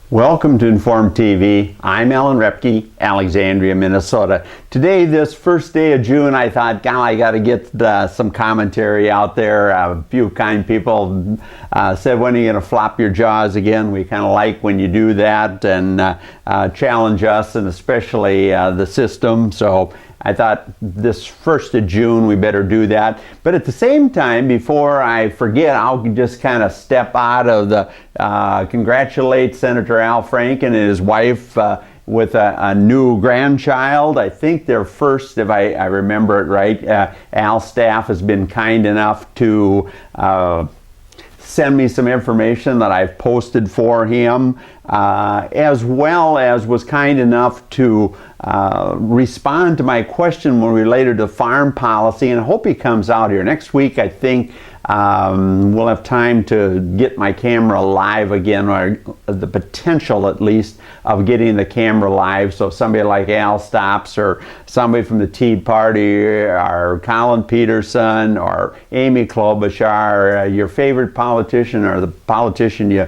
Welcome to Inform TV. I'm Alan Repke, Alexandria, Minnesota. Today, this first day of June, I thought, God, I got to get some commentary out there. A few kind people said, when are you going to flop your jaws again? We kind of like when you do that and challenge us, and especially the system. So I thought this 1st of June we better do that. But at the same time, before I forget, I'll just kind of step out of the congratulate Senator Al Franken and his wife with a new grandchild. I think their first, if I remember it right. Al's staff has been kind enough to send me some information that I've posted for him, as well as was kind enough to respond to my question related to farm policy, and I hope he comes out here next week. I think we'll have time to get my camera live again, or the potential at least of getting the camera live. So if somebody like Al stops, or somebody from the Tea Party, or Colin Peterson, or Amy Klobuchar, your favorite politician, or the politician you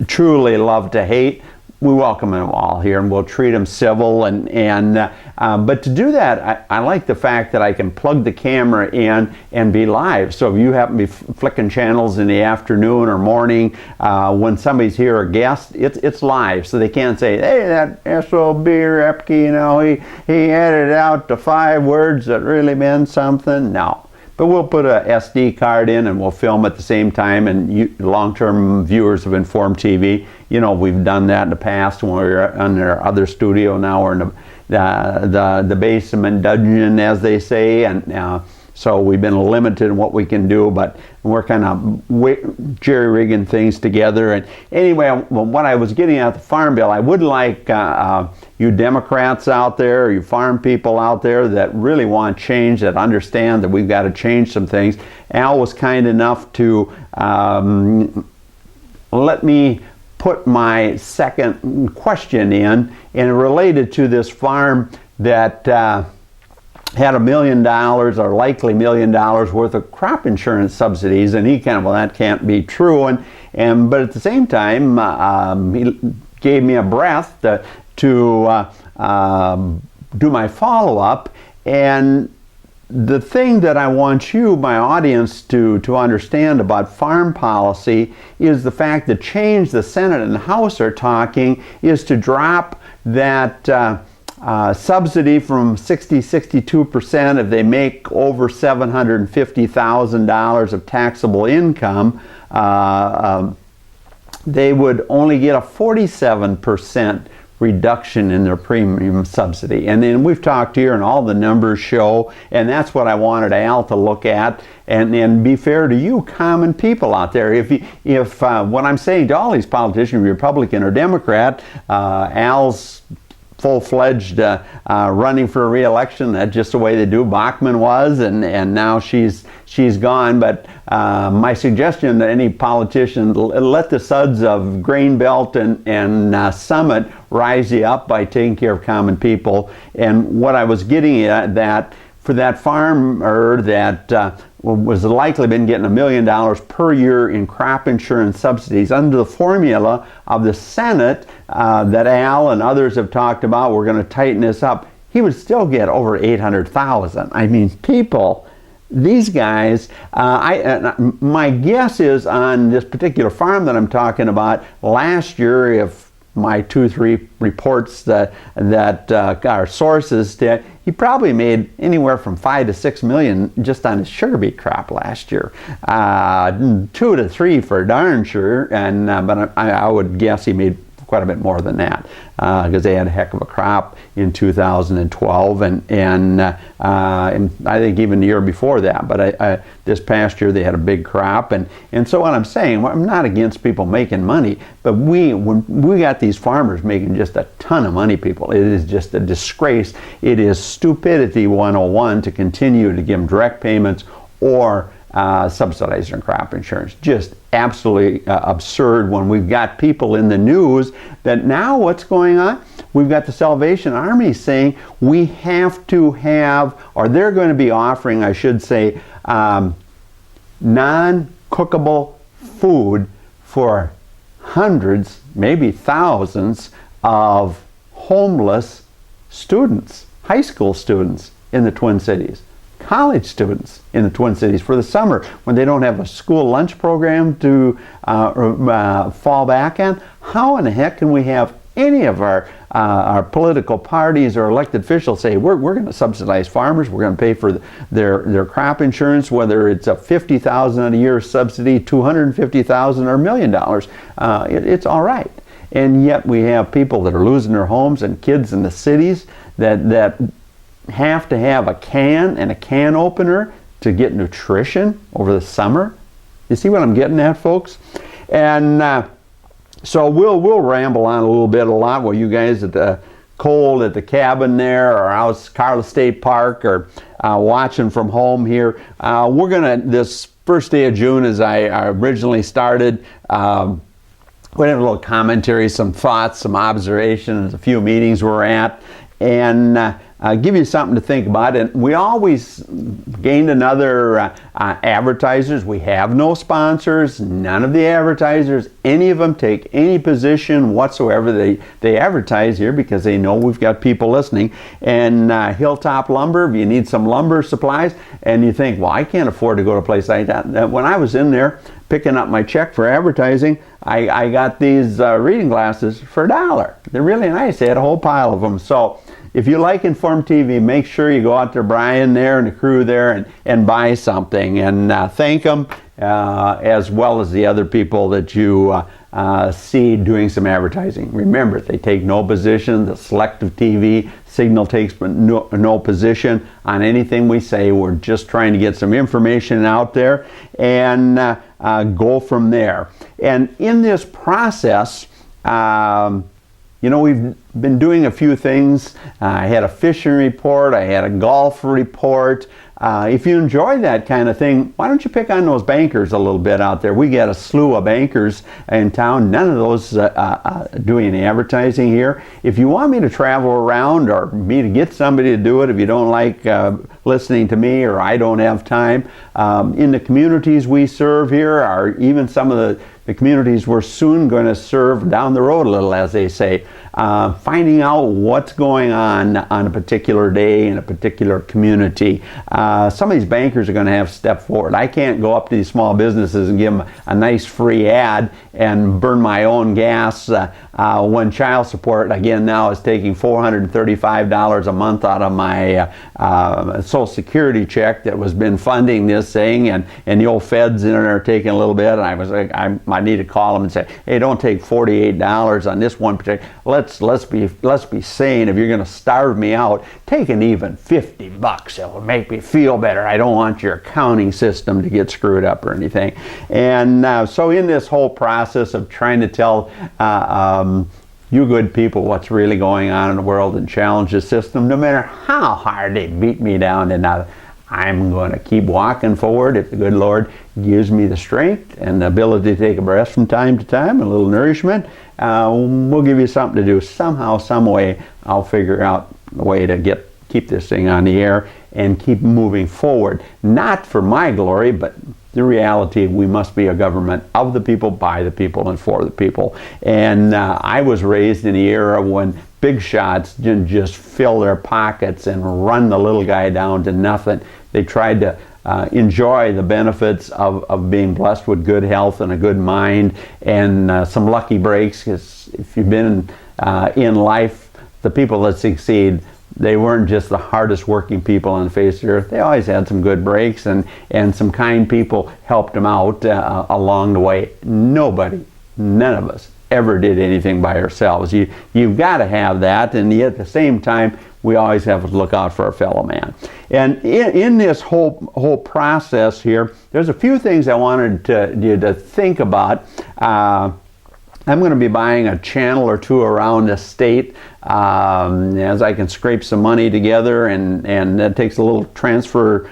truly love to hate, we welcome them all here, and we'll treat them civil. But to do that, I like the fact that I can plug the camera in and be live. So if you happen to be flicking channels in the afternoon or morning, when somebody's here, a guest, it's live. So they can't say, hey, that SOB Repke, you know, he added out the 5 words that really meant something. No. But we'll put a SD card in and we'll film at the same time. And you, long-term viewers of Inform TV, you know, we've done that in the past when we were in our other studio. Now we're in the basement dungeon, as they say, and so we've been limited in what we can do, but we're kind of jerry-rigging things together. And anyway, what I was getting at the Farm Bill, I would like you Democrats out there, or you farm people out there that really want change, that understand that we've got to change some things. Al was kind enough to let me put my second question in, and related to this farm that had $1 million, or likely $1 million worth of crop insurance subsidies, and he kind of, well, that can't be true. But at the same time, he gave me a breath to do my follow-up. And the thing that I want you, my audience, to understand about farm policy is the fact that change the Senate and the House are talking is to drop that subsidy from 62% if they make over $750,000 of taxable income. They would only get a 47% reduction in their premium subsidy. And then we've talked here, and all the numbers show, and that's what I wanted Al to look at and be fair to you common people out there. If what I'm saying to all these politicians, Republican or Democrat, Al's full-fledged running for re-election. That's just the way they do. Bachmann was, and now she's gone. But my suggestion to any politician, let the suds of Grain Belt and Summit rise you up by taking care of common people. And what I was getting at, that for that farmer that was likely been getting $1 million per year in crop insurance subsidies under the formula of the Senate that Al and others have talked about, we're going to tighten this up, he would still get over $800,000. I mean, people, these guys, my guess is on this particular farm that I'm talking about, last year, if my 2-3 reports that our sources did, he probably made anywhere from $5 to $6 million just on his sugar beet crop last year. 2 to 3 for darn sure, but I would guess he made quite a bit more than that because they had a heck of a crop in 2012 and I think even the year before that. But this past year they had a big crop, and so what I'm saying, I'm not against people making money, but when we got these farmers making just a ton of money, people, it is just a disgrace. It is stupidity 101 to continue to give them direct payments or subsidize their crop insurance. Just absolutely absurd when we've got people in the news that now what's going on? We've got the Salvation Army saying we have to have, or they're going to be offering, I should say, non-cookable food for hundreds, maybe thousands of homeless students, high school students in the Twin Cities, college students in the Twin Cities for the summer when they don't have a school lunch program to fall back on. How in the heck can we have any of our political parties or elected officials say we're going to subsidize farmers, we're going to pay for their crop insurance, whether it's a $50,000 a year subsidy, $250,000 or $1 million, it's all right. And yet we have people that are losing their homes and kids in the cities that have to have a can and a can opener to get nutrition over the summer. You see what I'm getting at, folks? And so we'll ramble on a lot while you guys at the cold at the cabin there or out Carla State Park or watching from home here. We're gonna, this first day of June, as I originally started, we have a little commentary, some thoughts, some observations, a few meetings we're at, and give you something to think about. And we always gained another advertisers. We have no sponsors. None of the advertisers, any of them take any position whatsoever. They advertise here because they know we've got people listening. And Hilltop Lumber, if you need some lumber supplies, and you think, well, I can't afford to go to a place like that. When I was in there picking up my check for advertising, I got these reading glasses for $1. They're really nice. They had a whole pile of them. So if you like Informed TV, make sure you go out to Brian there and the crew there and buy something and thank them as well as the other people that you see doing some advertising. Remember, they take no position. The selective TV signal takes no position on anything we say. We're just trying to get some information out there and go from there. And in this process, you know, we've been doing a few things. I had a fishing report, I had a golf report. If you enjoy that kind of thing, why don't you pick on those bankers a little bit out there? We got a slew of bankers in town. None of those doing any advertising here. If you want me to travel around or me to get somebody to do it, if you don't like listening to me or I don't have time, in the communities we serve here, or even some of the communities we're soon going to serve down the road a little, as they say, finding out what's going on a particular day in a particular community. Some of these bankers are going to have to step forward. I can't go up to these small businesses and give them a nice free ad and burn my own gas when child support, again, now is taking $435 a month out of my Social Security check that was been funding this thing, and the old feds in there are taking a little bit, and I was like, I need to call them and say, hey, don't take $48 on this one particular. Let's be sane. If you're going to starve me out, take an even $50. It will make me feel better. I don't want your accounting system to get screwed up or anything. And so in this whole process of trying to tell you good people what's really going on in the world and challenge the system, no matter how hard they beat me down, and I'm going to keep walking forward if the good Lord gives me the strength and the ability to take a breath from time to time, a little nourishment. We'll give you something to do. Somehow, some way, I'll figure out a way to keep this thing on the air and keep moving forward. Not for my glory, but the reality, we must be a government of the people, by the people, and for the people. And I was raised in the era when big shots didn't just fill their pockets and run the little guy down to nothing. They tried to enjoy the benefits of being blessed with good health and a good mind and some lucky breaks. Because if you've been in life, the people that succeed, they weren't just the hardest working people on the face of the earth. They always had some good breaks, and some kind people helped them out along the way. None of us ever did anything by ourselves. You've got to have that, and yet at the same time, we always have to look out for our fellow man. And in this whole process here, there's a few things I wanted you to think about. I'm going to be buying a channel or two around the state as I can scrape some money together, and that takes a little transmitter,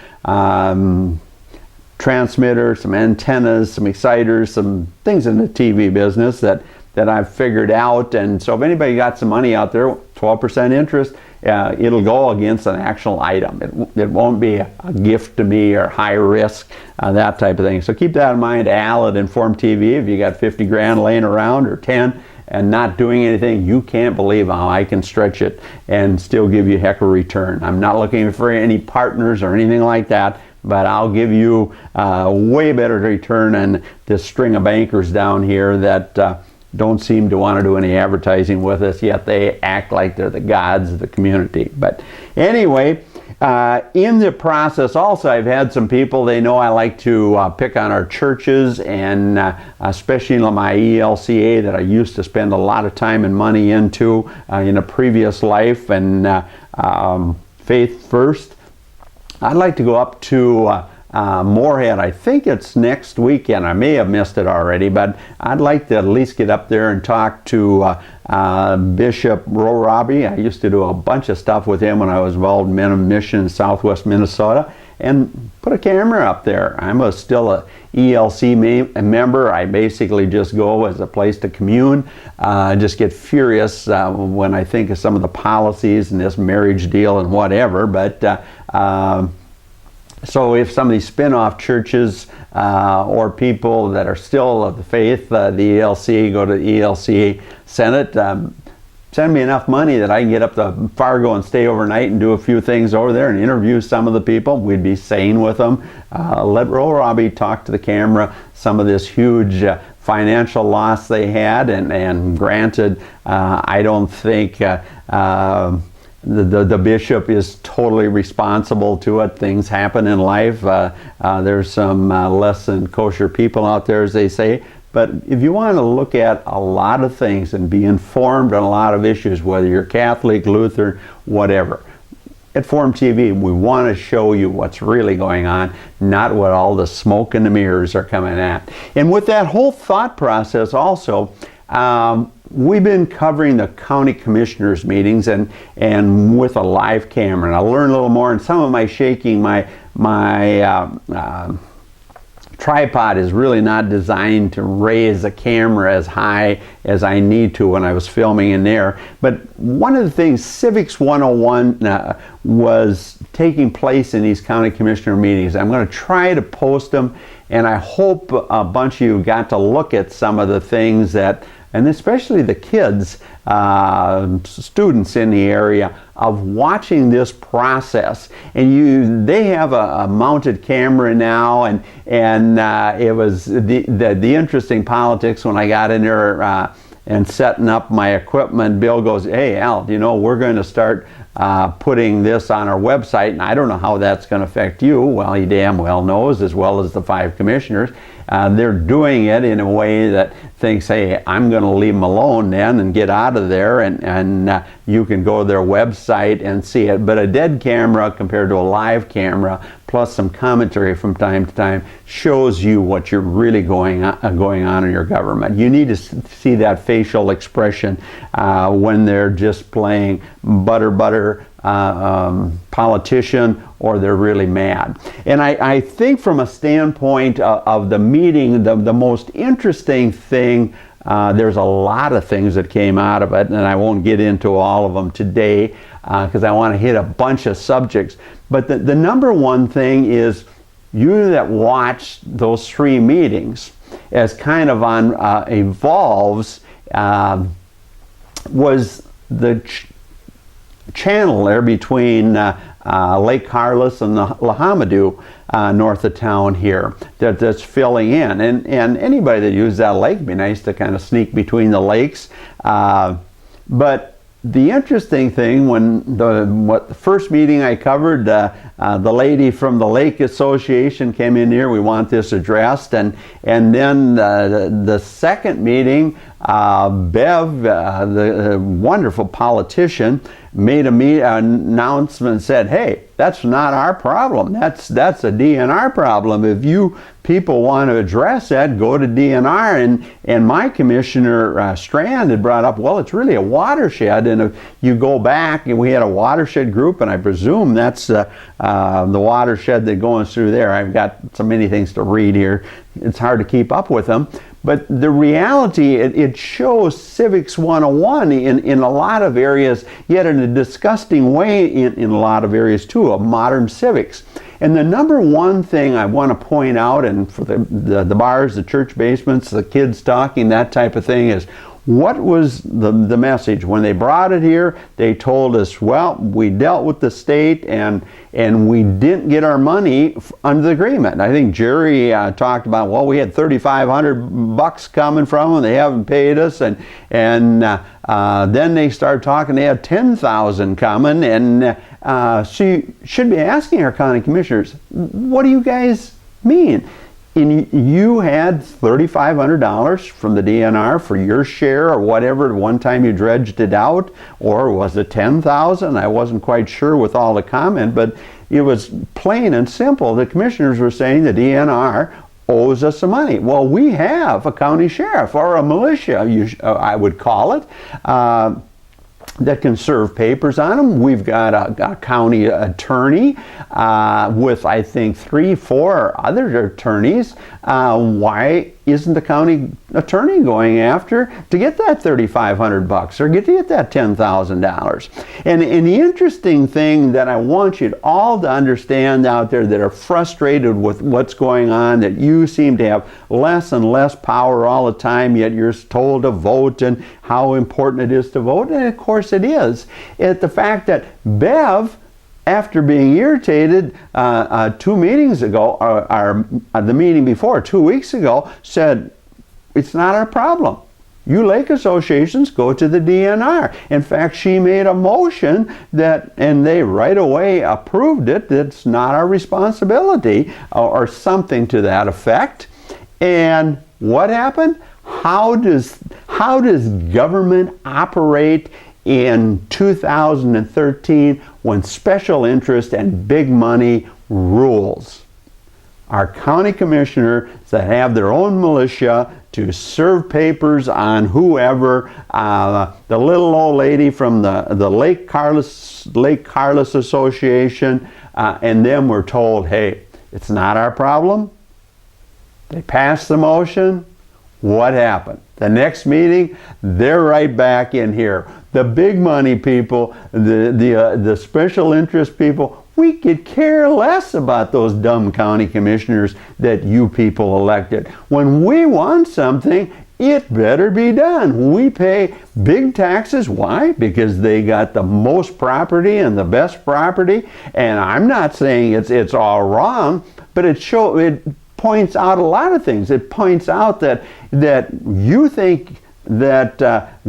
some antennas, some exciters, some things in the TV business that I've figured out. And so if anybody got some money out there, 12% interest, it'll go against an actual item. It won't be a gift to me or high risk, that type of thing. So keep that in mind, Al at Inform TV. If you got 50 grand laying around or 10 and not doing anything, you can't believe how I can stretch it and still give you a heck of a return. I'm not looking for any partners or anything like that, but I'll give you a way better return than this string of bankers down here that don't seem to want to do any advertising with us, yet they act like they're the gods of the community. But anyway, in the process also, I've had some people, they know I like to pick on our churches, and especially in my ELCA that I used to spend a lot of time and money into in a previous life, and Faith First. I'd like to go up to Moorhead. I think it's next weekend. I may have missed it already, but I'd like to at least get up there and talk to Bishop Robbie. I used to do a bunch of stuff with him when I was involved in Men of Mission in Southwest Minnesota, and put a camera up there. I'm still a ELC member. I basically just go as a place to commune. Just get furious when I think of some of the policies and this marriage deal and whatever, but so if some of these spin-off churches or people that are still of the faith, the ELC, go to ELCA Senate, send me enough money that I can get up to Fargo and stay overnight and do a few things over there and interview some of the people. We'd be sane with them. Let Robbie talk to the camera some of this huge financial loss they had, and granted, I don't think the bishop is totally responsible to it. Things happen in life. There's some less than kosher people out there, as they say. But if you want to look at a lot of things and be informed on a lot of issues, whether you're Catholic, Lutheran, whatever, at Forum TV, we want to show you what's really going on, not what all the smoke and the mirrors are coming at. And with that whole thought process also, we've been covering the county commissioners meetings and with a live camera, and I'll learn a little more. And some of my shaking, my tripod is really not designed to raise the camera as high as I need to when I was filming in there. But one of the things, Civics 101 was taking place in these county commissioner meetings. I'm going to try to post them, and I hope a bunch of you got to look at some of the things that, and especially the kids, students in the area, of watching this process. And they have a mounted camera now, and it was the interesting politics when I got in there and setting up my equipment. Bill goes, "Hey Al, we're going to start putting this on our website, and I don't know how that's going to affect you." Well, he damn well knows, as well as the 5 commissioners. They're doing it in a way that thinks, hey, I'm going to leave them alone then and get out of there, and you can go to their website and see it. But a dead camera compared to a live camera, plus some commentary from time to time, shows you what you're really going on in your government. You need to see that facial expression when they're just playing butter politician, or they're really mad. And I think from a standpoint of the meeting, the most interesting thing, there's a lot of things that came out of it, and I won't get into all of them today because I want to hit a bunch of subjects. But the number one thing is, you that watched those 3 meetings as kind of on evolves, was the channel there between Lake Carlos and the Lahamadou north of town here that's filling in, and anybody that uses that lake, it'd be nice to kind of sneak between the lakes. But the interesting thing, the first meeting I covered, the lady from the Lake Association came in here. We want this addressed, and then the second meeting, Bev, the wonderful politician, made an announcement and said, "Hey, that's not our problem. That's a DNR problem. If you people want to address that, go to DNR." And my commissioner Strand had brought up, well, it's really a watershed, and if you go back, and we had a watershed group, and I presume that's the watershed that goes through there. I've got so many things to read here, it's hard to keep up with them. But the reality, it shows Civics 101 in a lot of areas, yet in a disgusting way in a lot of areas too, of modern civics. And the number one thing I want to point out, and for the bars, the church basements, the kids talking, that type of thing, is what was the message? When they brought it here, they told us, well, we dealt with the state and we didn't get our money under the agreement. I think Jerry talked about, well, we had $3,500 coming from them, they haven't paid us, and then they started talking, they had $10,000 coming, and so you should be asking our county commissioners, what do you guys mean? You had $3,500 from the DNR for your share or whatever, one time you dredged it out, or was it $10,000? I wasn't quite sure with all the comment, but it was plain and simple. The commissioners were saying the DNR owes us some money. Well, we have a county sheriff, or a militia, I would call it, that can serve papers on them. We've got a county attorney with, I think, 3-4 other attorneys. Why isn't the county attorney going after to get that $3,500 or get that $10,000? And the interesting thing that I want you all to understand out there that are frustrated with what's going on, that you seem to have less and less power all the time, yet you're told to vote and how important it is to vote, and of course it is. It's the fact that Bev, after being irritated 2 meetings ago, or the meeting before, 2 weeks ago, said, it's not our problem. You lake associations go to the DNR. In fact, she made a motion that, and they right away approved it, that's not our responsibility, or something to that effect. And what happened? How does government operate in 2013 when special interest and big money rules? Our county commissioners that have their own militia to serve papers on whoever, the little old lady from the Lake Carlos Association, and then we're told, hey, it's not our problem. They passed the motion. What happened? The next meeting, they're right back in here. The big money people, the special interest people, we could care less about those dumb county commissioners that you people elected. When we want something, it better be done. We pay big taxes. Why? Because they got the most property and the best property. And I'm not saying it's all wrong, but it points out a lot of things. It points out that you think that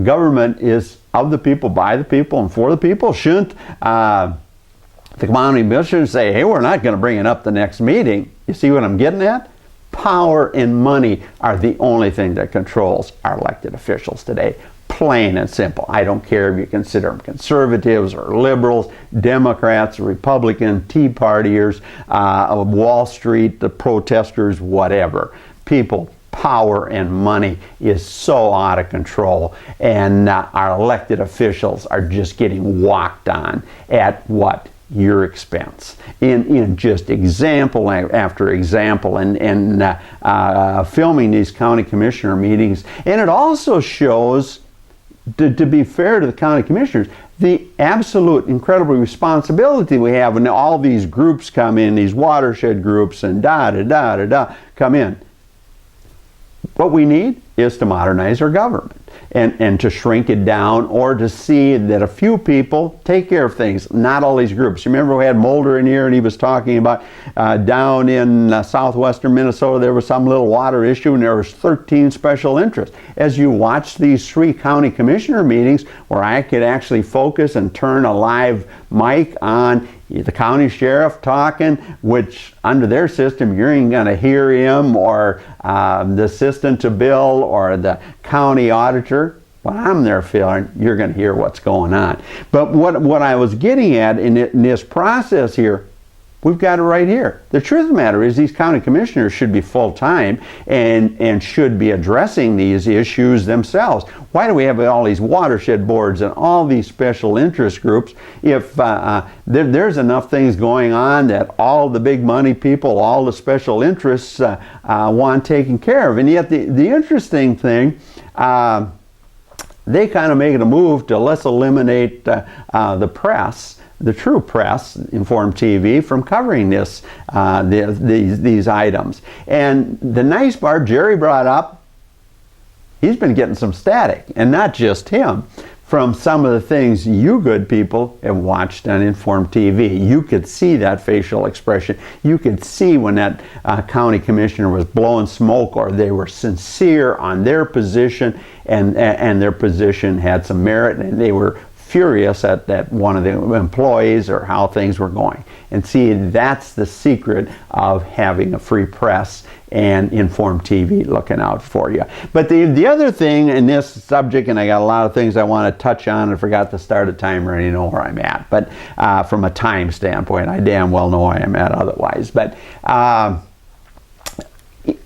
government is of the people, by the people, and for the people. Shouldn't the county commissioners say, hey, we're not going to bring it up the next meeting? You see what I'm getting at? Power and money are the only thing that controls our elected officials today. Plain and simple. I don't care if you consider them conservatives or liberals, Democrats, Republicans, Tea Partiers, Wall Street, the protesters, whatever. People, power and money is so out of control, and our elected officials are just getting walked on at what? Your expense, in just example after example, and filming these county commissioner meetings. And it also shows, to be fair to the county commissioners, the absolute incredible responsibility we have when all these groups come in, these watershed groups and come in. What we need is to modernize our government and to shrink it down, or to see that a few people take care of things, not all these groups. Remember, we had Mulder in here, and he was talking about down in southwestern Minnesota, there was some little water issue, and there was 13 special interests. As you watch these 3 county commissioner meetings, where I could actually focus and turn a live mic on the county sheriff talking, which under their system you ain't going to hear him, or the assistant to Bill, or the county auditor. When I'm there, Phil, you're going to hear what's going on. But what I was getting at in this process here, We've got it right here. The truth of the matter is these county commissioners should be full-time and should be addressing these issues themselves. Why do we have all these watershed boards and all these special interest groups if there's enough things going on that all the big money people, all the special interests want taken care of? And yet the interesting thing, they kind of make it a move to let's eliminate the press, the true press, Informed TV, from covering these items. And the nice part Jerry brought up, he's been getting some static, and not just him, from some of the things you good people have watched on Informed TV. You could see that facial expression. You could see when that county commissioner was blowing smoke, or they were sincere on their position, and their position had some merit, and they were furious at one of the employees or how things were going. And see, that's the secret of having a free press and Informed TV looking out for you. But the other thing in this subject, and I got a lot of things I want to touch on, I forgot to start a timer and you know where I'm at, but from a time standpoint, I damn well know where I'm at otherwise. But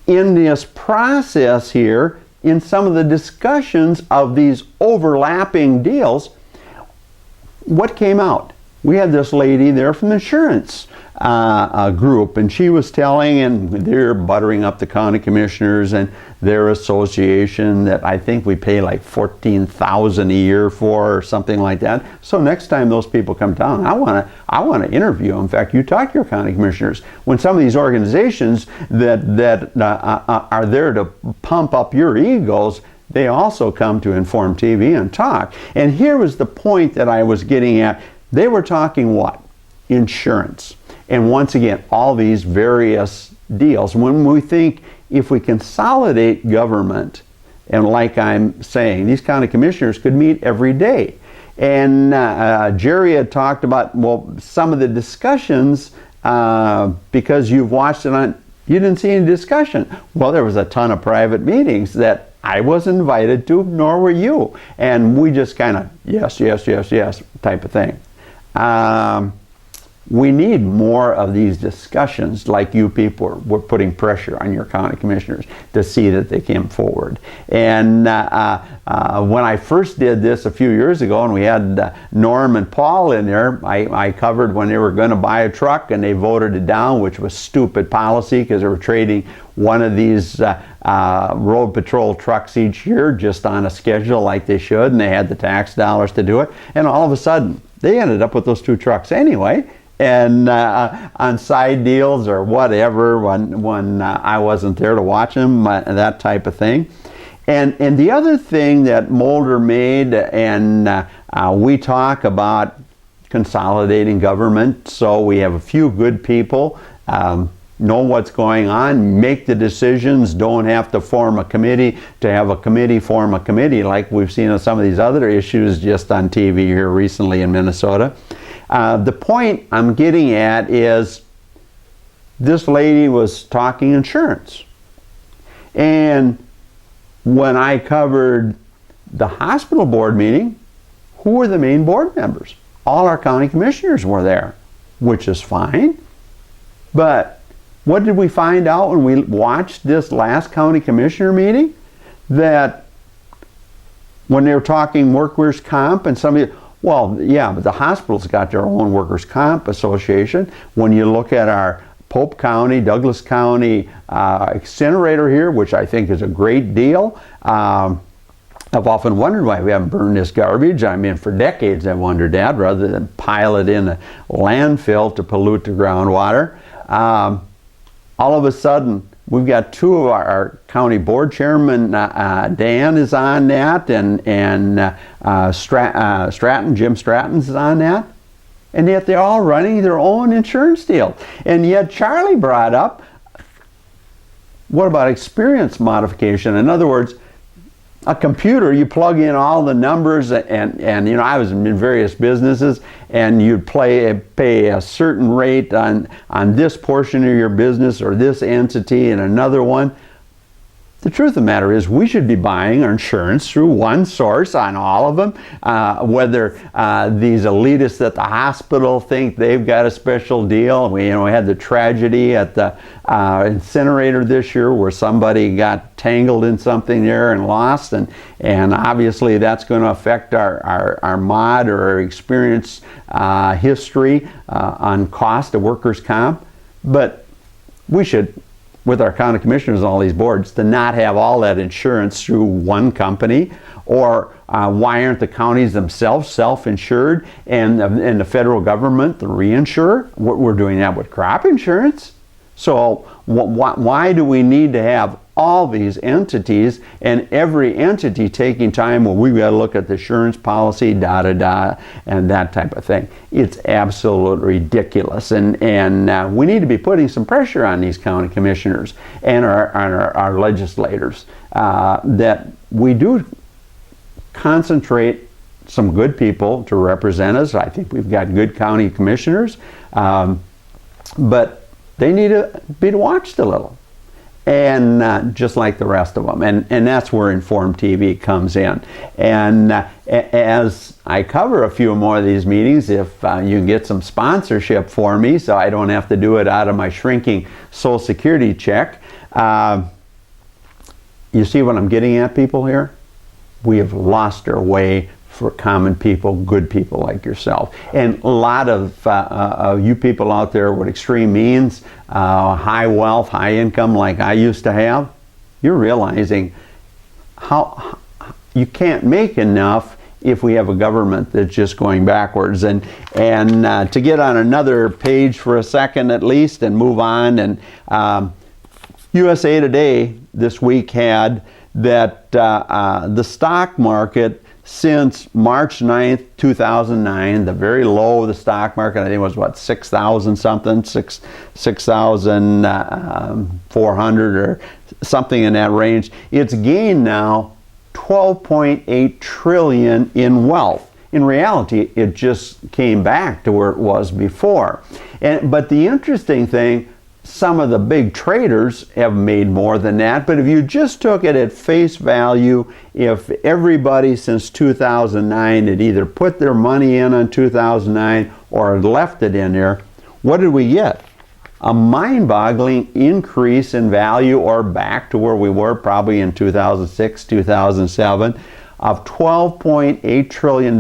in this process here, in some of the discussions of these overlapping deals, what came out? We had this lady there from the insurance group, and she was telling, and they're buttering up the county commissioners and their association that I think we pay like $14,000 a year for, or something like that. So next time those people come down, I want to interview them. In fact, you talk to your county commissioners. When some of these organizations that are there to pump up your egos, they also come to Informed TV and talk. And here was the point that I was getting at. They were talking what? Insurance. And once again, all these various deals. When we think if we consolidate government, and like I'm saying, these county commissioners could meet every day. And Jerry had talked about, well, some of the discussions, because you've watched it on, you didn't see any discussion. Well, there was a ton of private meetings that I wasn't invited to, nor were you. And we just kind of, yes, yes, yes, yes, type of thing. We need more of these discussions, like you people were putting pressure on your county commissioners to see that they came forward. And when I first did this a few years ago, and we had Norm and Paul in there, I covered when they were going to buy a truck and they voted it down, which was stupid policy because they were trading one of these road patrol trucks each year just on a schedule like they should, and they had the tax dollars to do it. And all of a sudden, they ended up with those two trucks anyway, and on side deals or whatever when I wasn't there to watch them, that type of thing. And the other thing that Mulder made, and we talk about consolidating government, so we have a few good people, know what's going on, make the decisions, don't have to form a committee to have a committee form a committee like we've seen on some of these other issues just on TV here recently in Minnesota. The point I'm getting at is this lady was talking insurance. And when I covered the hospital board meeting, who were the main board members? All our county commissioners were there, which is fine. But what did we find out when we watched this last county commissioner meeting? That when they were talking workers' comp and somebody, well, yeah, but the hospitals got their own workers' comp association. When you look at our Pope County, Douglas County incinerator here, which I think is a great deal, I've often wondered why we haven't burned this garbage. I mean, for decades I've wondered that, rather than pile it in a landfill to pollute the groundwater. All of a sudden, we've got two of our county board chairmen, Dan is on that, and Jim Stratton's on that. And yet they're all running their own insurance deal. And yet Charlie brought up, what about experience modification? In other words, a computer, you plug in all the numbers, and you know, I was in various businesses, and you'd pay a certain rate on this portion of your business or this entity and another one. The truth of the matter is we should be buying our insurance through one source on all of them. Whether these elitists at the hospital think they've got a special deal. We had the tragedy at the incinerator this year where somebody got tangled in something there and lost, and obviously that's going to affect our mod or our experience history on cost of workers' comp. But we should, with our county commissioners and all these boards, to not have all that insurance through one company. Or why aren't the counties themselves self-insured and the federal government the reinsurer? We're doing that with crop insurance. So why do we need to have all these entities and every entity taking time? Well, we've got to look at the insurance policy, and that type of thing. It's absolutely ridiculous, and we need to be putting some pressure on these county commissioners and our legislators that we do concentrate some good people to represent us. I think we've got good county commissioners, but they need to be watched a little. And just like the rest of them. And that's where Informed TV comes in. And as I cover a few more of these meetings, if you can get some sponsorship for me so I don't have to do it out of my shrinking Social Security check. You see what I'm getting at, people here? We have lost our way for common people, good people like yourself. And a lot of you people out there with extreme means, high wealth, high income like I used to have, you're realizing how you can't make enough if we have a government that's just going backwards. And to get on another page for a second at least and move on, and USA Today this week had that the stock market since March 9th, 2009, the very low of the stock market, I think it was what, 6,000 something, 6,400 or something in that range. It's gained now 12.8 trillion in wealth. In reality, it just came back to where it was before. But the interesting thing, some of the big traders have made more than that, but if you just took it at face value, if everybody since 2009 had either put their money in on 2009 or had left it in there, what did we get? A mind-boggling increase in value, or back to where we were probably in 2006, 2007, of $12.8 trillion.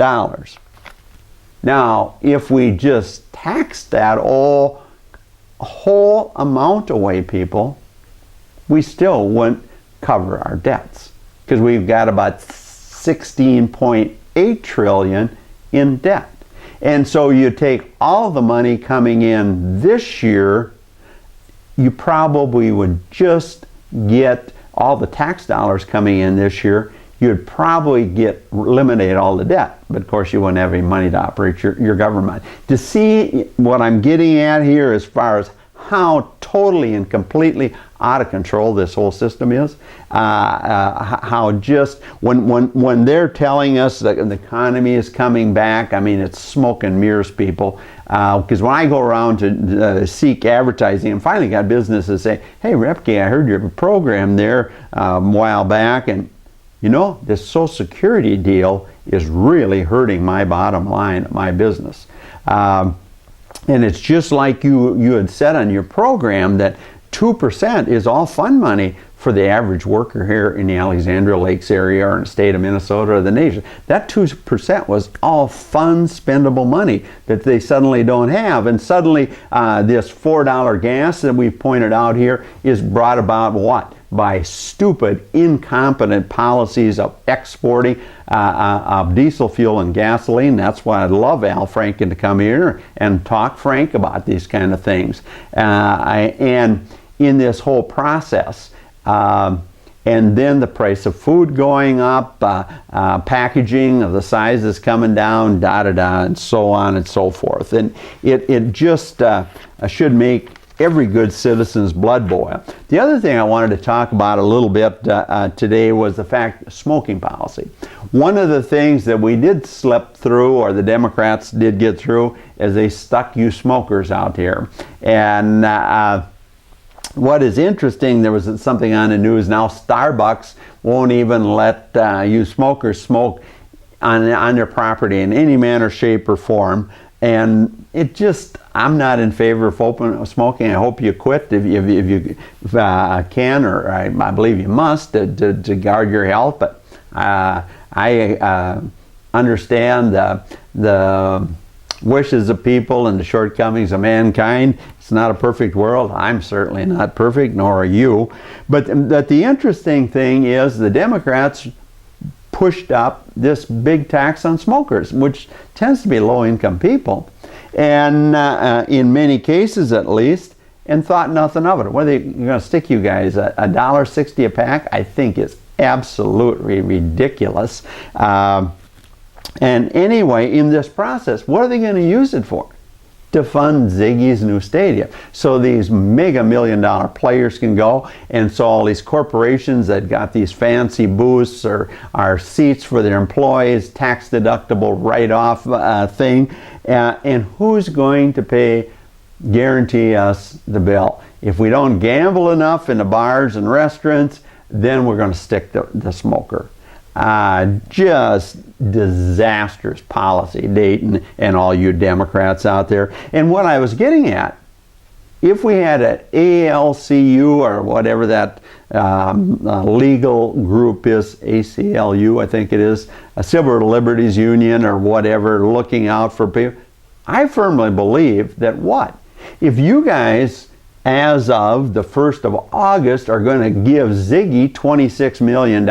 Now, if we just taxed that whole amount away, people, we still wouldn't cover our debts because we've got about 16.8 trillion in debt. And so you take all the money coming in this year, you probably would just get all the tax dollars coming in this year, you'd probably eliminate all the debt. But of course you wouldn't have any money to operate your government. To see what I'm getting at here as far as how totally and completely out of control this whole system is, how just when they're telling us that the economy is coming back, I mean, it's smoke and mirrors, people. Because when I go around to seek advertising, and finally got businesses say, "Hey, Repke, I heard you have a program there a while back, and you know, this Social Security deal is really hurting my bottom line, my business." And it's just like you had said on your program that 2% is all fund money for the average worker here in the Alexandria Lakes area or in the state of Minnesota or the nation. That 2% was all fund spendable money that they suddenly don't have. And suddenly this $4 gas that we've pointed out here is brought about what? By stupid, incompetent policies of exporting of diesel fuel and gasoline. That's why I'd love Al Franken to come here and talk frank about these kind of things. And in this whole process, and then the price of food going up, packaging of the sizes coming down, and so on and so forth. And it just should make every good citizen's blood boil. The other thing I wanted to talk about a little bit today was the fact of smoking policy. One of the things that we did slip through, or the Democrats did get through, is they stuck you smokers out here. And what is interesting, there was something on the news now, Starbucks won't even let you smokers smoke on their property in any manner, shape, or form. And it just, I'm not in favor of open smoking. I hope you quit if you can, or I believe you must, to guard your health. But I understand the wishes of people and the shortcomings of mankind. It's not a perfect world. I'm certainly not perfect, nor are you. But the interesting thing is the Democrats pushed up this big tax on smokers, which tends to be low-income people, and in many cases at least, and thought nothing of it. What are they going to stick you guys, $1.60 a pack? I think it's absolutely ridiculous. And anyway, in this process, what are they going to use it for? To fund Ziggy's new stadium. So these mega million-dollar players can go, and so all these corporations that got these fancy booths or seats for their employees, tax-deductible write-off thing, and who's going to guarantee us the bill? If we don't gamble enough in the bars and restaurants, then we're going to stick the smoker. Just disastrous policy, Dayton and all you Democrats out there. And what I was getting at, if we had an ALCU or whatever that legal group is, ACLU I think it is, a Civil Liberties Union or whatever, looking out for people, I firmly believe that if you guys, as of the 1st of August, are going to give Ziggy $26 million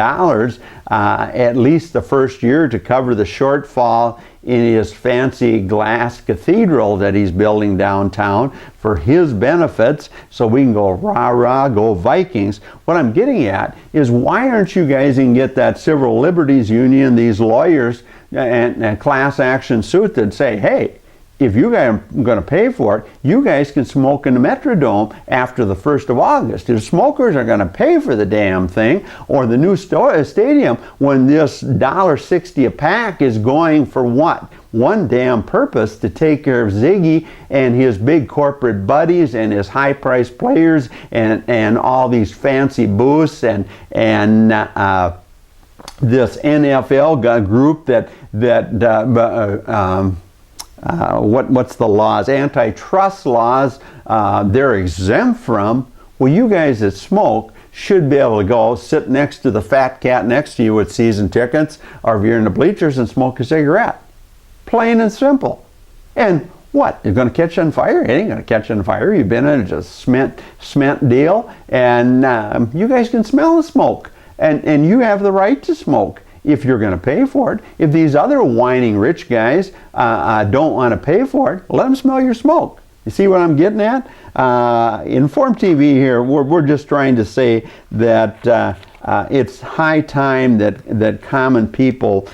at least the first year to cover the shortfall in his fancy glass cathedral that he's building downtown for his benefits, so we can go rah rah, go Vikings. What I'm getting at is, why aren't you guys going to get that Civil Liberties Union, these lawyers, and class action suit that say, hey, if you guys are going to pay for it, you guys can smoke in the Metrodome after the 1st of August. If smokers are going to pay for the damn thing, or the new stadium, when this $1.60 a pack is going for what? One damn purpose: to take care of Ziggy and his big corporate buddies and his high-priced players and all these fancy booths and this NFL group what's the laws? Antitrust laws, they're exempt from. Well, you guys that smoke should be able to go sit next to the fat cat next to you with season tickets, or if you're in the bleachers, and smoke a cigarette. Plain and simple. And what? You're going to catch on fire? It ain't going to catch on fire. You've been in a cement deal, and you guys can smell the smoke. And you have the right to smoke if you're going to pay for it. If these other whining rich guys don't want to pay for it, let them smell your smoke. You see what I'm getting at? Inform TV here, we're just trying to say that it's high time that common people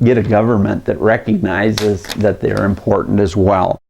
get a government that recognizes that they're important as well.